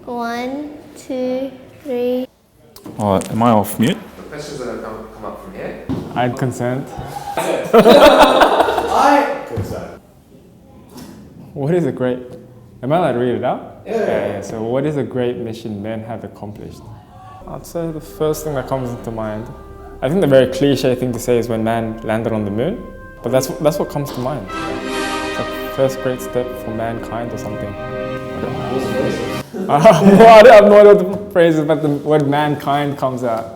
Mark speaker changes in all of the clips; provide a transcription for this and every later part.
Speaker 1: 1, 2, 3.
Speaker 2: Oh, am I off mute?
Speaker 3: The questions that have come up from here.
Speaker 2: I'd consent.
Speaker 3: I consent.
Speaker 2: What is a great... Am I allowed to read it out?
Speaker 3: Yeah.
Speaker 2: So what is a great mission men have accomplished? I'd say the first thing that comes into mind, I think the very cliche thing to say is when man landed on the moon, but that's what comes to mind. It's the first great step for mankind or something. I have no idea what the phrase is, but the word mankind comes out.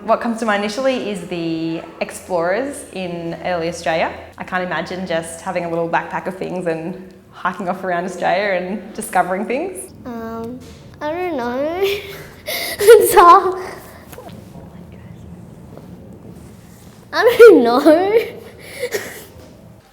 Speaker 4: What comes to mind initially is the explorers in early Australia. I can't imagine just having a little backpack of things and hiking off around Australia and discovering things.
Speaker 1: I don't know. So, I don't know.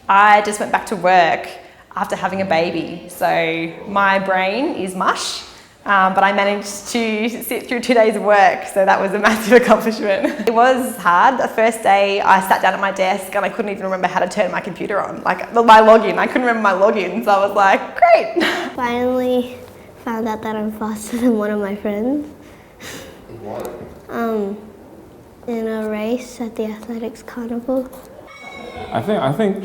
Speaker 4: I just went back to work after having a baby, so my brain is mush, but I managed to sit through 2 days of work, so that was a massive accomplishment. It was hard. The first day I sat down at my desk and I couldn't even remember how to turn my computer on, like my login. I couldn't remember my login, so I was like, great.
Speaker 1: Finally found out that I'm faster than one of my friends.
Speaker 3: In what?
Speaker 1: In a race at the athletics carnival.
Speaker 2: I think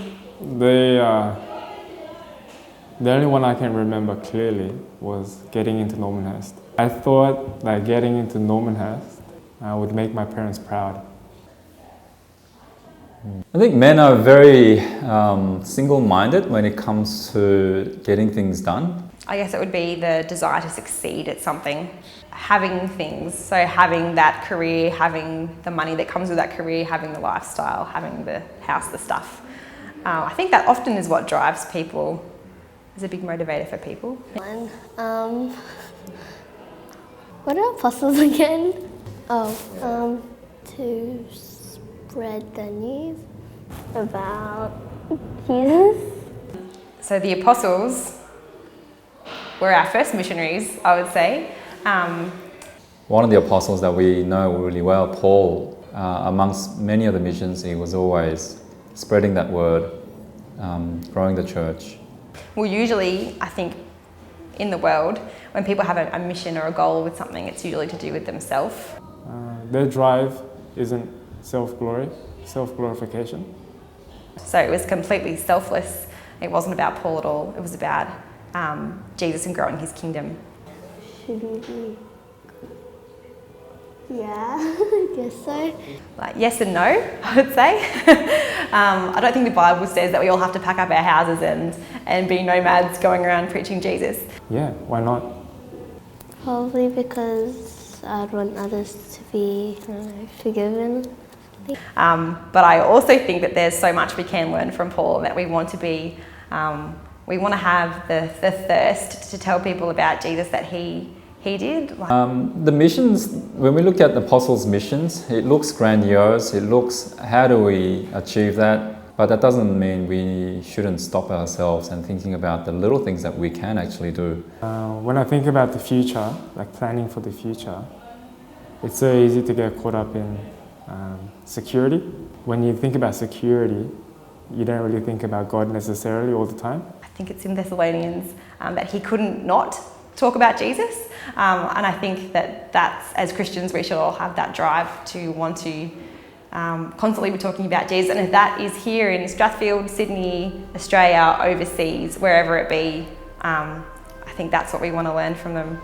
Speaker 2: the only one I can remember clearly was getting into Normanhurst. I thought that getting into Normanhurst would make my parents proud.
Speaker 5: I think men are very single-minded when it comes to getting things done.
Speaker 4: I guess it would be the desire to succeed at something. Having things, so having that career, having the money that comes with that career, having the lifestyle, having the house, the stuff. I think that often is what drives people, is a big motivator for people.
Speaker 1: What are apostles again? To spread the news about Jesus.
Speaker 4: So the apostles were our first missionaries, I would say.
Speaker 5: One of the apostles that we know really well, Paul, amongst many of the missions, he was always spreading that word, growing the church.
Speaker 4: Well, usually, I think, in the world, when people have a mission or a goal with something, it's usually to do with themselves.
Speaker 2: Their drive isn't self-glory, self-glorification.
Speaker 4: So it was completely selfless. It wasn't about Paul at all. It was about Jesus and growing his kingdom.
Speaker 1: Should we be? Yeah, I guess so.
Speaker 4: Like yes and no, I would say. I don't think the Bible says that we all have to pack up our houses and be nomads going around preaching Jesus.
Speaker 2: Yeah, why not?
Speaker 1: Probably because I'd want others to be forgiven.
Speaker 4: But I also think that there's so much we can learn from Paul, and that we want to be, we want to have the thirst to tell people about Jesus that he did.
Speaker 5: The missions, when we look at the apostles' missions, it looks grandiose, it looks, how do we achieve that? But that doesn't mean we shouldn't stop ourselves and thinking about the little things that we can actually do.
Speaker 2: When I think about the future, like planning for the future, it's so easy to get caught up in security. When you think about security, you don't really think about God necessarily all the time.
Speaker 4: I think it's in Thessalonians that he couldn't not talk about Jesus, and I think that's, as Christians, we should all have that drive to want to constantly be talking about Jesus, and if that is here in Strathfield, Sydney, Australia, overseas, wherever it be, I think that's what we want to learn from them.